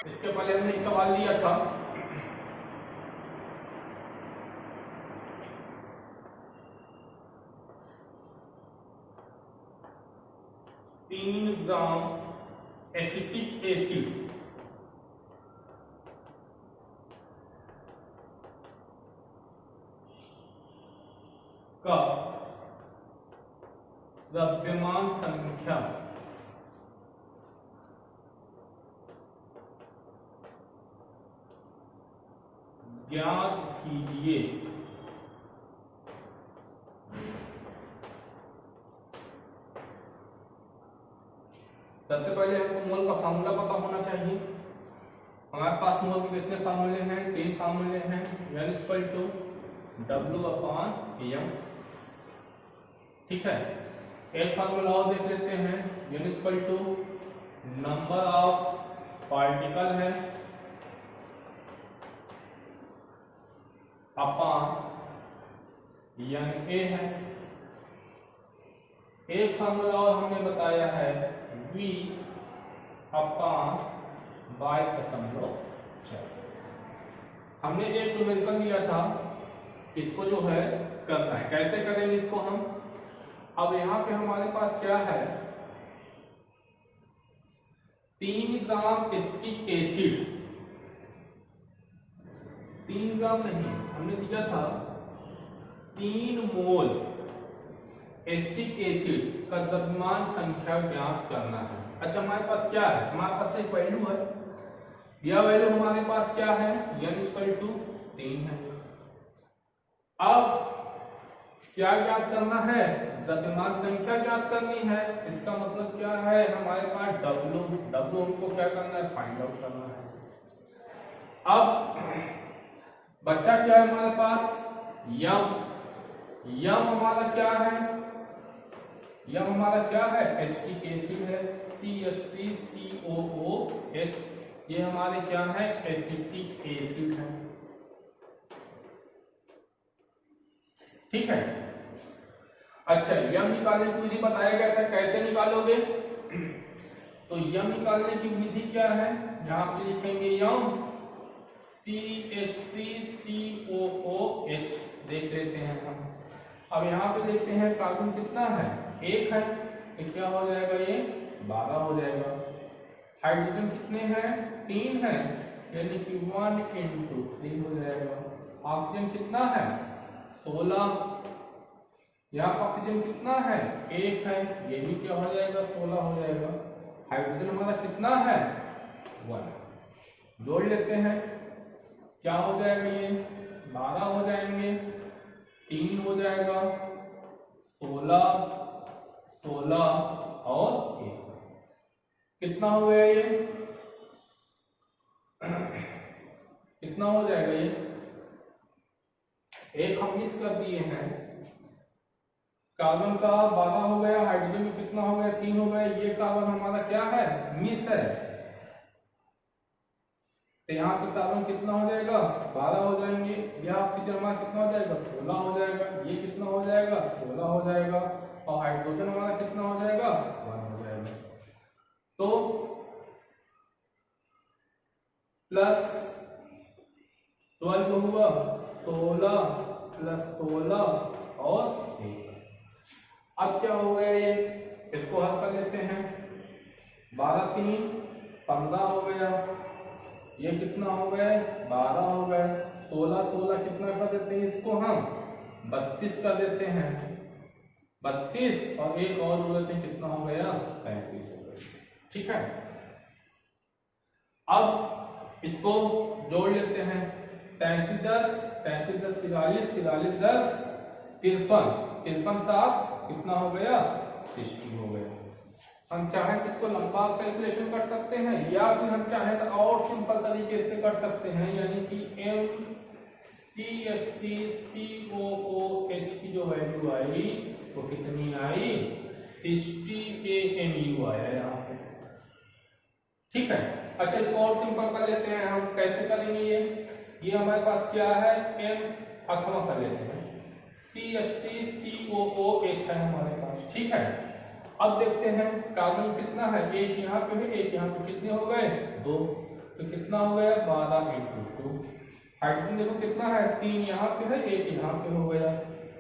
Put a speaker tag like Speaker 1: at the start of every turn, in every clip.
Speaker 1: इसके पहले हमने एक सवाल लिया था, तीन ग्राम एसिटिक एसिड का द्रव्यमान संख्या ज्ञात कीजिए। सबसे पहले हमको मोल का फार्मूला पता होना चाहिए। हमारे पास मोल के कितने फार्मूले हैं? 3 फार्मूले हैं। N equal to W/m। ठीक है, एक फार्मूला और देख लेते हैं। N equal to number of particle है अपॉन Na है। एक फार्मूला और हमने बताया है V अपॉन 22.4। हमने एक न्यूमेरिकल लिया था, इसको जो है करना है। कैसे करेंगे इसको हम? अब यहां पे हमारे पास क्या है, 3 ग्राम एसिटिक एसिड, 3 ग्राम नहीं, हमने दिया था 3 मोल एसिटिक एसिड का द्रव्यमान संख्या ज्ञात करना है। अच्छा, हमारे पास क्या है? हमारे पास एक वैल्यू है, यह वैल्यू हमारे पास क्या है? N इक्वल टू 3 है। अब क्या ज्ञात करना है? द्रव्यमान संख्या ज्ञात करनी है। इसका मतलब क्या है? हमारे पास W हमको क्या करना है? फाइंड आउट करना है। अब बच्चा क्या है हमारे पास? यम हमारा क्या है? यम हमारा क्या है? एसिटिक एसिड है, CH3COOH। ये हमारे क्या है? एसिटिक एसिड है। ठीक है। अच्छा, यम निकालने की विधि बताया गया था, कैसे निकालोगे? तो यम निकालने की विधि क्या है? यहां पे लिखेंगे यम CH3COOH। देख लेते हैं हम। अब यहाँ पे देखते हैं कार्बन कितना है? 1 है, तो क्या हो जाएगा? ये 12 हो जाएगा। हाइड्रोजन कितने हैं? 3 है, यानी कि 1 into 3 हो जाएगा। ऑक्सीजन कितना है? 16। यहाँ पर ऑक्सीजन कितना है? 1 है, ये भी क्या हो जाएगा? 16 हो जाएगा। हाइड्रोजन हमारा कितना है? 1। जोड़ लेते हैं, क्या हो जाएगा? ये 12 हो जाएंगे, 3 हो जाएगा, 16 और 1। कितना हो गया ये? कितना हो जाएगा ये? 1 हम मिस कर दिए हैं। कार्बन का 12 हो गया, हाइड्रोजन में कितना हो गया? 3 हो गया। ये कार्बन हमारा क्या है? मिस है। तो यहाँ पे कार्बन कितना हो जाएगा? 12 हो जाएंगे। यह ऑक्सीजन हमारा कितना हो जाएगा? 16 हो जाएगा। ये कितना हो जाएगा? 16 हो जाएगा। और हाइड्रोजन हमारा कितना हो जाएगा? 1 हो जाएगा। तो प्लस 12 हुआ, 16 प्लस 16 और 1। अब क्या हो गया ये? इसको हल कर लेते हैं। 12 3 15 हो गया। ये कितना हो गए? 12 हो गए। 16 कितना कर देते हैं इसको हम? 32 कर देते हैं। 32 और 1 और जोड़ देते हैं, कितना हो गया? 35 हो गया। ठीक है। अब इसको जोड़ लेते हैं। 33 10 43 10 43 43 10 53 53 7 कितना हो गया? 60 हो गया। हम चाहें तो इसको लंबा कैलकुलेशन कर सकते हैं, या फिर हम चाहें तो और सिंपल तरीके से कर सकते हैं, यानी कि MCH3COOH की जो वैल्यू आई वो कितनी आई? 60 AMU आया यहाँ पे। ठीक है। अच्छा, इसको और सिंपल कर लेते हैं हम। कैसे करेंगे ये हमारे पास क्या है? M अथवा कर लेते हैं, CH3COOH है हमारे पास। ठीक है। अब देखते हैं कार्बन कितना है? 1 यहाँ पे है, 1 यहाँ पे। कितने हो गए? 2। तो कितना हो गया 12 इंटू 2। हाइड्रोजन देखो कितना है 3 यहाँ पे है 1 यहाँ पे हो गया,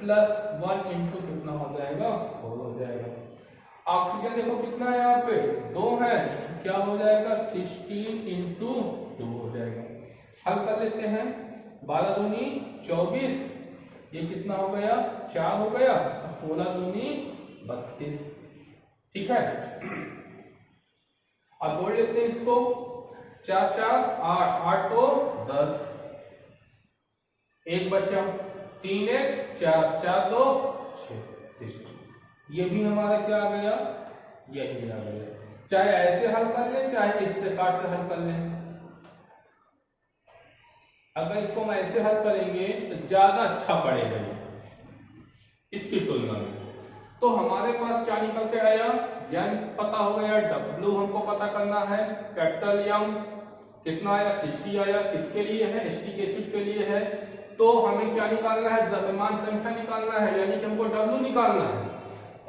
Speaker 1: प्लस 1 इंटू कितना हो जाएगा 4 हो जाएगा। ऑक्सीजन देखो कितना है यहाँ पे 2 है, क्या हो जाएगा 16 इंटू 2 हो जाएगा। हल कर लेते हैं, 12 दूनी 24, ये कितना हो गया 4 हो गया, 16 दूनी 32। ठीक है, अब जोड़ लेते हैं इसको, 4 4 8, 8 तो 10, एक बचा, 3 1 4, 4 2 6, 16। ये भी हमारा क्या आ गया, यही आ गया। चाहे ऐसे हल कर लें चाहे इस प्रकार से हल कर लें। अगर इसको हम ऐसे हल करेंगे तो ज्यादा अच्छा पड़ेगा इसकी तुलना में। तो हमारे पास क्या निकल के आया, यम पता हो गया, डब्ल्यू हमको पता करना है, कैपिटल यम कितना आया 60 आया, किसके लिए है एसिटिक एसिड के लिए है। तो हमें क्या निकालना है, द्रव्यमान संख्या निकालना है, यानी कि हमको डब्ल्यू निकालना है।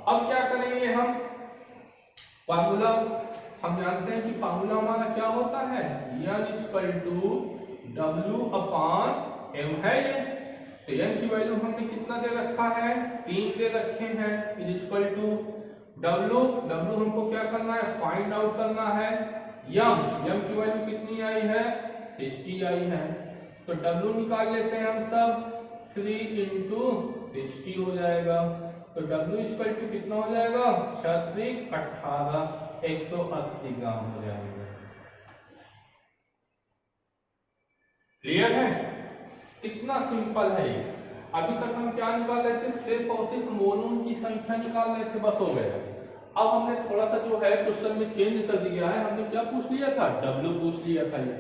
Speaker 1: अब क्या करेंगे हम, फार्मूला हम जानते हैं कि फार्मूला हमारा क्या होता है, n = W अपॉन m है ये। तो n की वैल्यू हमने कितना दे रखा है 3 दे रखे हैं, = W, W हमको क्या करना है फाइंड आउट करना है, m की वैल्यू कितनी आई है 60 आई है। तो W निकाल लेते हैं हम सब, 3 इंटू 60 हो जाएगा। तो W = कितना हो जाएगा 36 18, 180 ग्राम हो जाएगा। क्लियर है, इतना सिंपल है ये। अभी तक हम क्या निकाल रहे थे, सिर्फ और सिर्फ मोनोन की संख्या निकाल रहे थे, बस हो गया। अब हमने थोड़ा सा जो है क्वेश्चन में चेंज कर दिया है, हमने क्या पूछ लिया था W पूछ लिया था ये।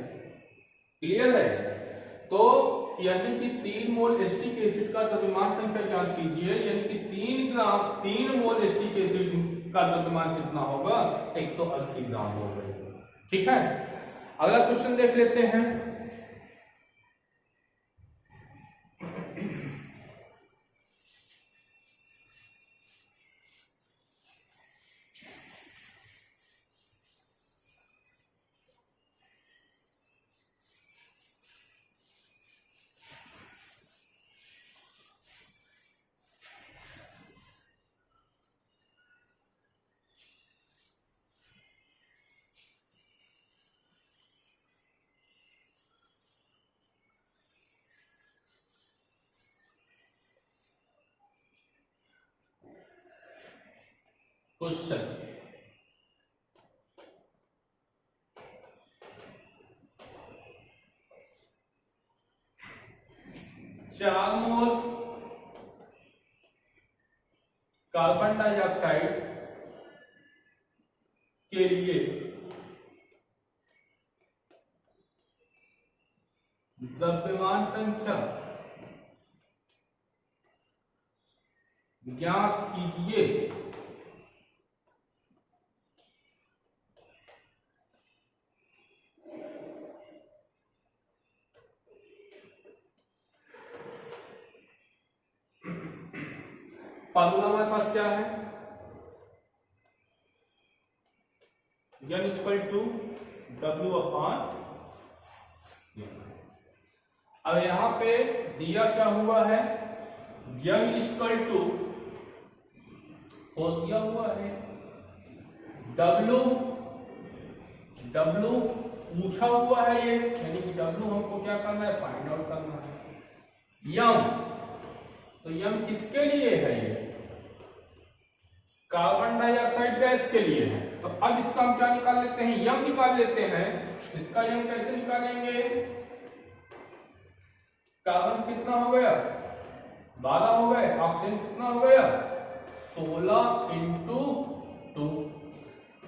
Speaker 1: क्लियर है, तो यानी कि 3 मोल एसिटिक एसिड का द्रव्यमान संख्या ज्ञात कीजिए, यानी कि 3 मोल एसिटिक एसिड का द्रव्यमान कितना होगा 180 ग्राम होगा। ठीक है, अगला क्वेश्चन देख लेते हैं। क्वेश्चन, चार मोल कार्बन डाइऑक्साइड के लिए द्रव्यमान संख्या ज्ञात कीजिए। फार्मूला हमारे पास क्या है, n = W अपॉन। अब यहां पे दिया क्या हुआ है, n = दिया हुआ है W पूछा हुआ है ये, यानी कि W हमको क्या करना है फाइंड आउट करना है। यम, तो यम किसके लिए है, ये कार्बन डाइऑक्साइड गैस के लिए है। तो अब इसका हम क्या निकाल लेते हैं, यम निकाल लेते हैं। इसका यम कैसे निकालेंगे, कार्बन कितना हो गया 12 हो गए, ऑक्सीजन कितना हो गया 16 इंटू 2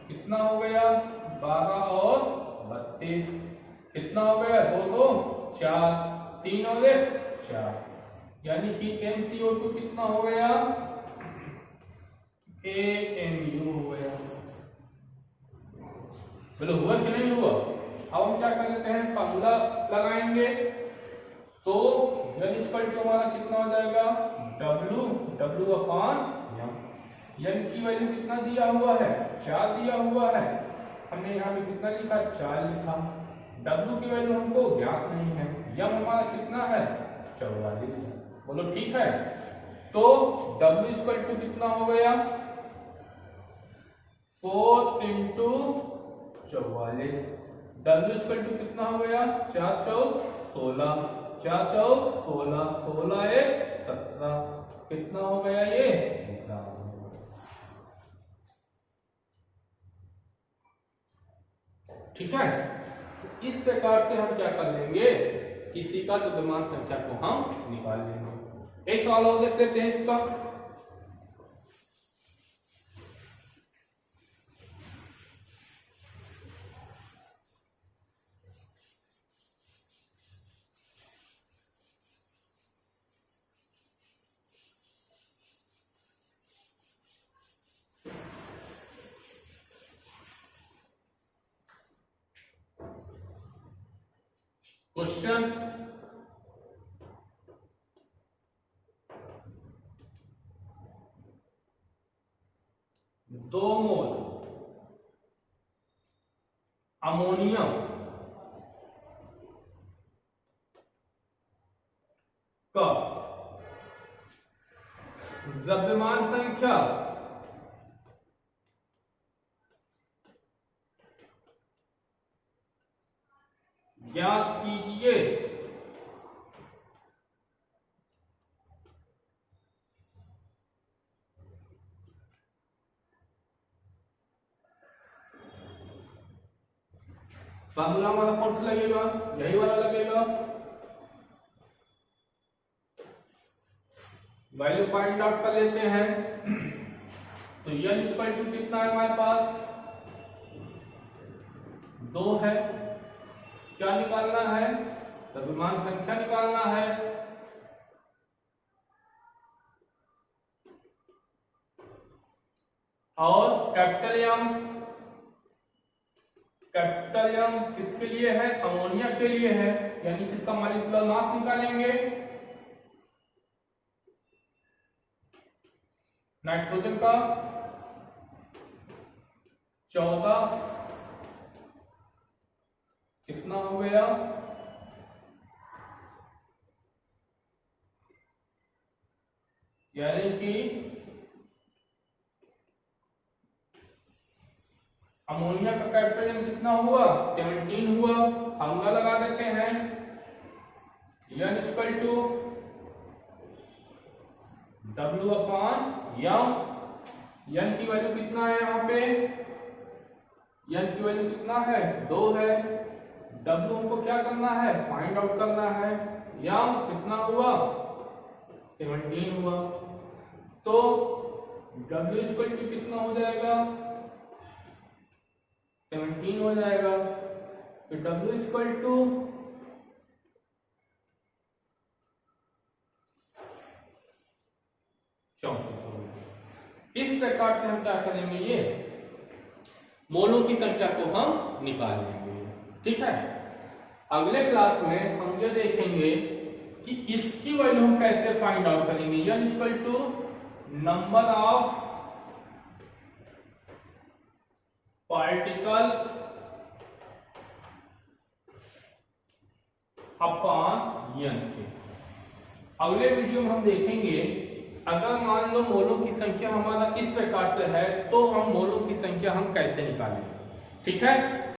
Speaker 1: कितना हो गया 12 और 32, कितना हो गया 2 2 4, 3 और 1 4, यानी कि MCO2 कितना हो गया AMU हो गया। चलो हुआ कि नहीं हुआ। अब हम क्या कर लेते हैं, फार्मूला लगाएंगे। तो n = हमारा कितना हो जाएगा W अपॉन n की वैल्यू कितना दिया हुआ है 4 दिया हुआ है, हमने यहाँ पे कितना लिखा 4 लिखा, W की वैल्यू हमको ज्ञात नहीं है, m हमारा कितना है 44 है। बोलो ठीक है। तो W इक्वल टू कितना हो गया 4 इंटू 44। W इक्वल टू कितना हो गया 4 चौक 16, 4 चौक 16, 16 एक 17, कितना हो गया ये 11। ठीक है। इस प्रकार से हम क्या कर लेंगे, किसी का द्रव्यमान संख्या को हम निकाल लेंगे। एक सवाल और देख लेते हैं इसका। क्वेश्चन दो मोल अमोनियम का द्रव्यमान संख्या ज्ञात कीजिए। फार्मूला हमारा कौन सा लगेगा, यही वाला लगेगा। वैल्यू फाइंड आउट कर लेते हैं। तो n इक्वल टू कितना है हमारे पास 2 है। क्या निकालना है, द्रव्यमान संख्या निकालना है। और कैपिटल एम किसके लिए है, अमोनिया के लिए है, यानी किसका मॉलिक्यूलर मास निकालेंगे, नाइट्रोजन का 14, कितना हो गया यानी कि अमोनिया का कैपिटल एम कितना हुआ 17 हुआ। फार्मूला लगा देते हैं n equal to W upon m। n की वैल्यू कितना है, यहाँ पे n की वैल्यू कितना है 2 है। W हमको क्या करना है, फाइंड आउट करना है। m कितना हुआ 17 हुआ। तो W इक्वल टू कितना हो जाएगा 17 हो जाएगा। तो W इक्वल टू 34 हो गया। इस प्रकार से हम क्या करेंगे, ये मोलों की संख्या को हम निकाल लेंगे। ठीक है। अगले क्लास में हम ये देखेंगे कि इसकी वैल्यू हम कैसे फाइंड आउट करेंगे। n equal to number of particle upon n के। अगले वीडियो में हम देखेंगे अगर मान लो मोलों की संख्या हमारा इस प्रकार से है तो हम मोलों की संख्या हम कैसे निकालेंगे। ठीक है।